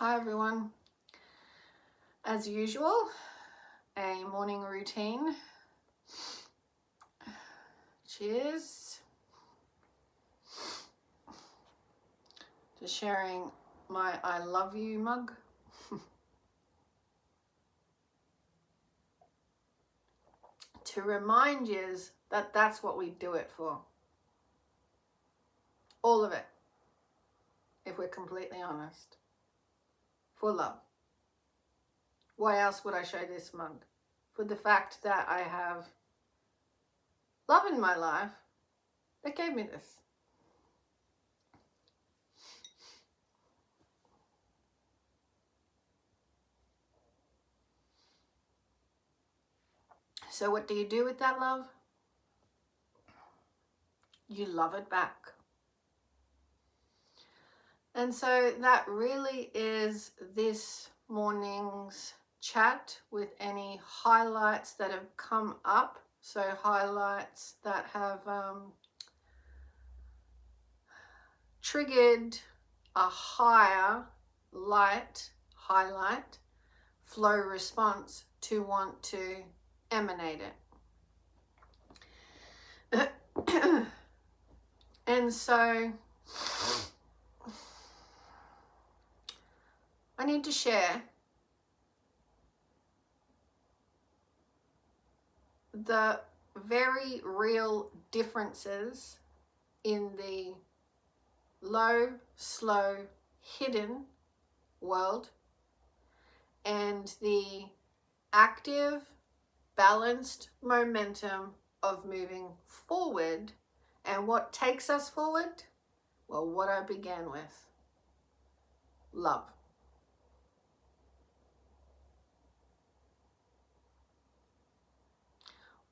Hi everyone. As usual, a morning routine. Cheers. Just sharing my I love you mug. To remind you that that's what we do it for. All of it, if we're completely honest. For love. Why else would I show this mug? For the fact that I have love in my life that gave me this. So what do you do with that love? You love it back. And so that really is this morning's chat, with any highlights that have come up. So highlights that have triggered a higher highlight flow response to want to emanate it. And so I need to share the very real differences in the low, slow, hidden world and the active, balanced momentum of moving forward. And what takes us forward? Well, what I began with, love.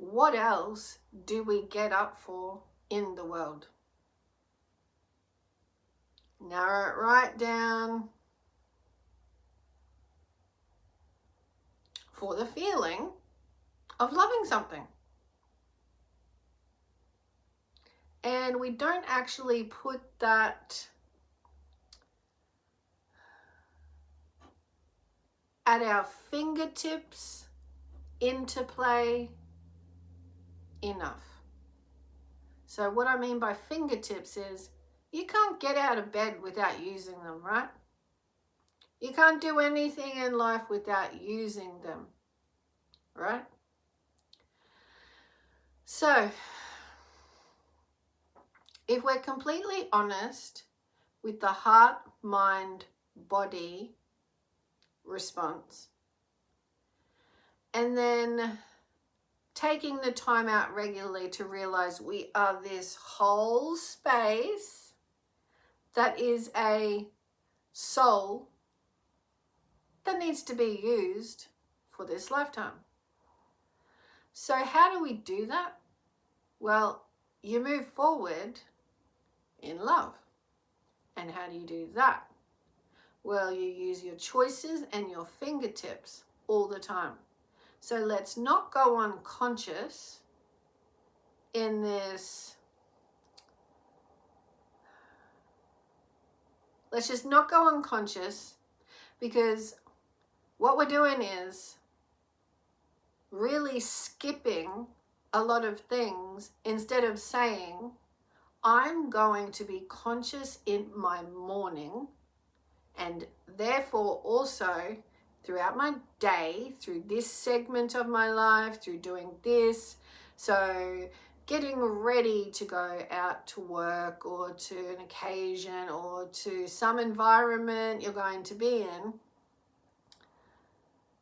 What else do we get up for in the world? Narrow it right down. For the feeling of loving something. And we don't actually put that at our fingertips into play enough. So what I mean by fingertips is you can't get out of bed without using them, right? You can't do anything in life without using them, right? So if we're completely honest with the heart, mind, body response, and then taking the time out regularly to realize we are this whole space that is a soul that needs to be used for this lifetime. So how do we do that? Well, you move forward in love. And how do you do that? Well, you use your choices and your fingertips all the time. So let's not go unconscious in this. Let's just not go unconscious, because what we're doing is really skipping a lot of things instead of saying, I'm going to be conscious in my morning, and therefore also throughout my day, through this segment of my life, through doing this. So getting ready to go out to work or to an occasion or to some environment you're going to be in,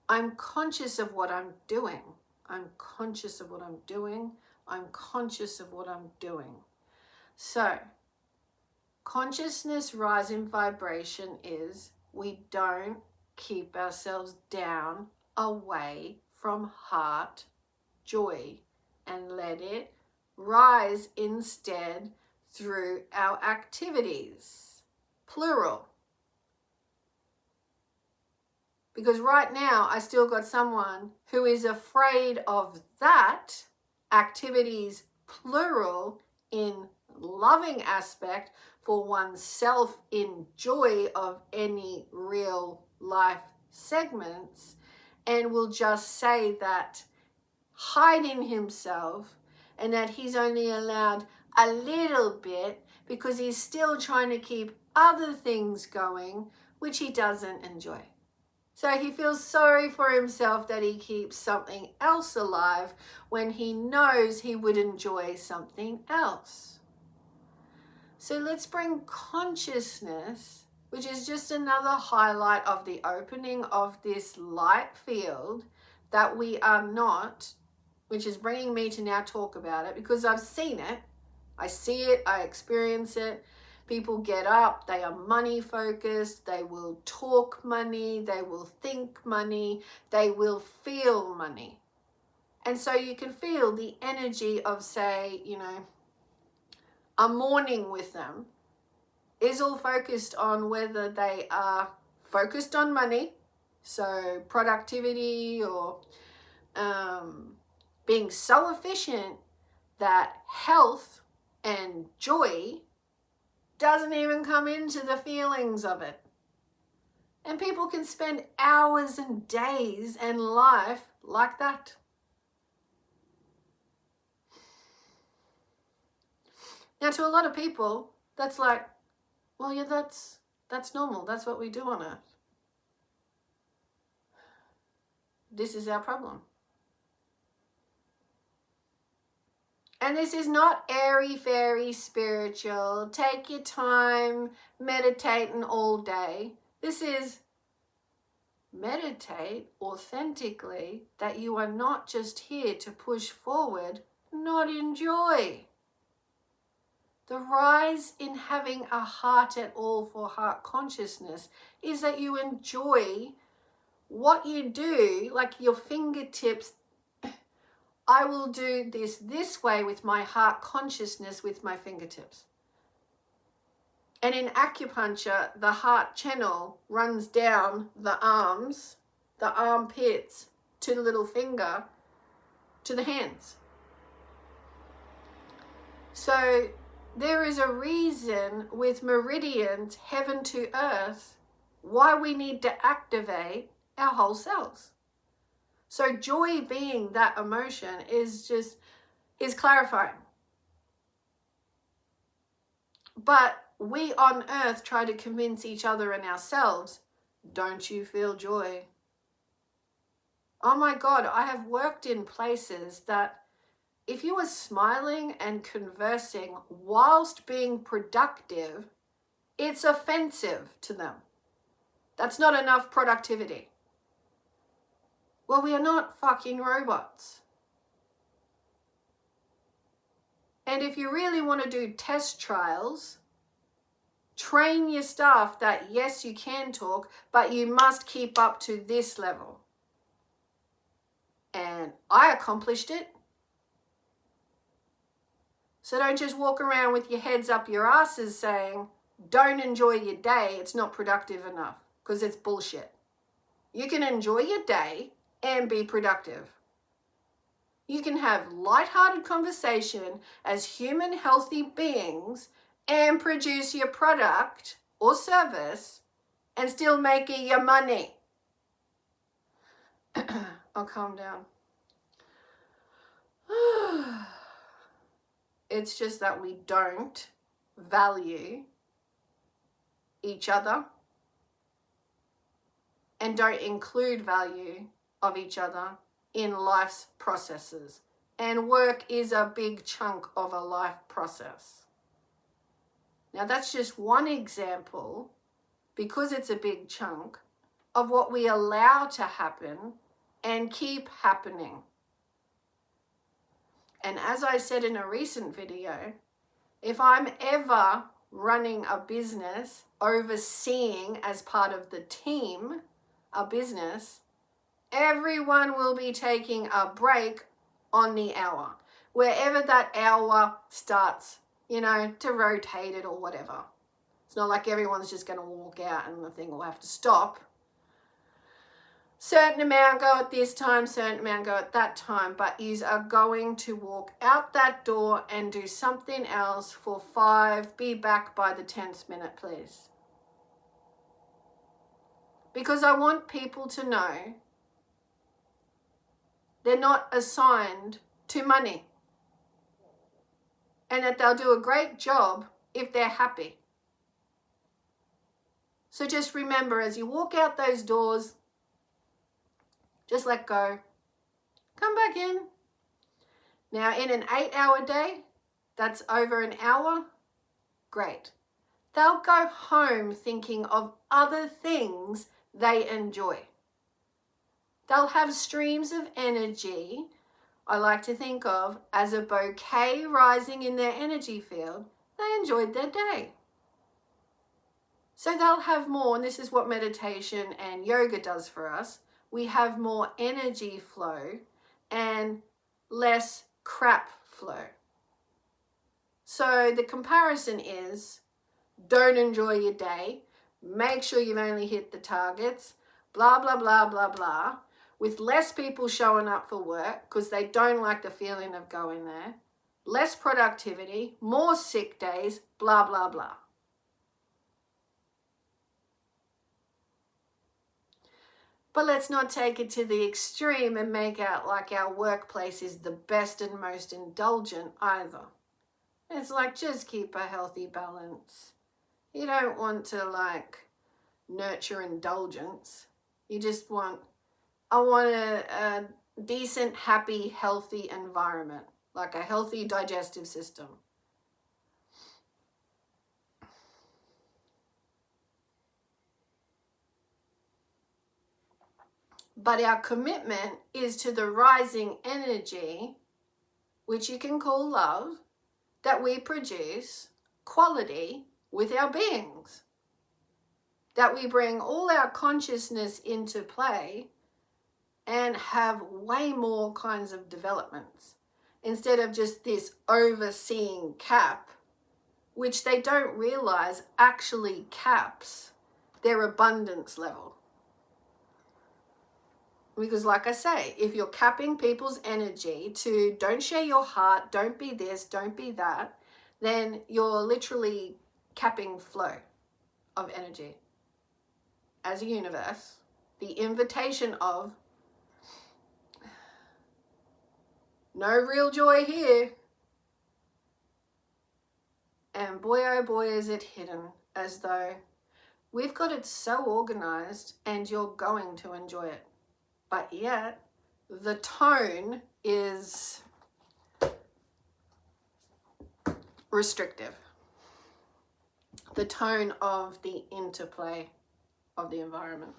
I'm conscious of what I'm doing. I'm conscious of what I'm doing. I'm conscious of what I'm doing. So consciousness rise in vibration is we don't keep ourselves down away from heart joy and let it rise instead through our activities, plural. Because right now I still got someone who is afraid of that, activities plural in loving aspect for oneself in joy of any real life segments, and will just say that hide in himself and that he's only allowed a little bit because he's still trying to keep other things going which he doesn't enjoy. So he feels sorry for himself that he keeps something else alive when he knows he would enjoy something else. So let's bring consciousness, which is just another highlight of the opening of this light field, that we are not, which is bringing me to now talk about it because I've seen it. I see it, I experience it. People get up, they are money focused, they will talk money, they will think money, they will feel money. And so you can feel the energy of, say, a morning with them is all focused on whether they are focused on money, so productivity, or being so efficient that health and joy doesn't even come into the feelings of it. And people can spend hours and days and life like that. Now, to a lot of people, that's like, well, yeah, that's normal. That's what we do on Earth. This is our problem. And this is not airy-fairy spiritual, take your time, meditating all day. This is meditate authentically, that you are not just here to push forward, not enjoy. The rise in having a heart at all for heart consciousness is that you enjoy what you do, like your fingertips. I will do this way with my heart consciousness with my fingertips. And in acupuncture, the heart channel runs down the arms, the armpits, to the little finger, to the hands. So there is a reason with meridians, heaven to earth, why we need to activate our whole selves. So joy being that emotion is clarifying. But we on earth try to convince each other and ourselves, don't you feel joy? Oh my God, I have worked in places that if you were smiling and conversing whilst being productive, it's offensive to them. That's not enough productivity. Well, we are not fucking robots. And if you really want to do test trials, train your staff that yes, you can talk, but you must keep up to this level. And I accomplished it. So don't just walk around with your heads up your asses saying, don't enjoy your day, it's not productive enough, because it's bullshit. You can enjoy your day and be productive. You can have lighthearted conversation as human healthy beings and produce your product or service and still make your money. I'll calm down. It's just that we don't value each other and don't include value of each other in life's processes. And work is a big chunk of a life process. Now that's just one example, because it's a big chunk, of what we allow to happen and keep happening. And as I said in a recent video, if I'm ever running a business, overseeing as part of the team a business, everyone will be taking a break on the hour, wherever that hour starts, to rotate it or whatever. It's not like everyone's just going to walk out and the thing will have to stop. certain amount go at this time, certain amount go at that time, but you are going to walk out that door and do something else for 5, be back by the 10th minute, please. Because I want people to know they're not assigned to money and that they'll do a great job if they're happy. So just remember, as you walk out those doors, just let go. Come back in. Now, in an 8-hour day, that's over an hour, great. They'll go home thinking of other things they enjoy. They'll have streams of energy, I like to think of as a bouquet rising in their energy field. They enjoyed their day. So they'll have more, and this is what meditation and yoga does for us. We have more energy flow and less crap flow. So the comparison is, don't enjoy your day, make sure you've only hit the targets, blah, blah, blah, blah, blah, with less people showing up for work because they don't like the feeling of going there, less productivity, more sick days, blah, blah, blah. But let's not take it to the extreme and make out like our workplace is the best and most indulgent either. It's like, just keep a healthy balance. You don't want to like nurture indulgence. You just want, I want a decent, happy, healthy environment, like a healthy digestive system. But our commitment is to the rising energy, which you can call love, that we produce quality with our beings. That we bring all our consciousness into play and have way more kinds of developments instead of just this overseeing cap, which they don't realize actually caps their abundance level. Because like I say, if you're capping people's energy to don't share your heart, don't be this, don't be that, then you're literally capping flow of energy. As a universe, the invitation of no real joy here. And boy, oh boy, is it hidden, as though we've got it so organized and you're going to enjoy it. But yet, the tone is restrictive. The tone of the interplay of the environment.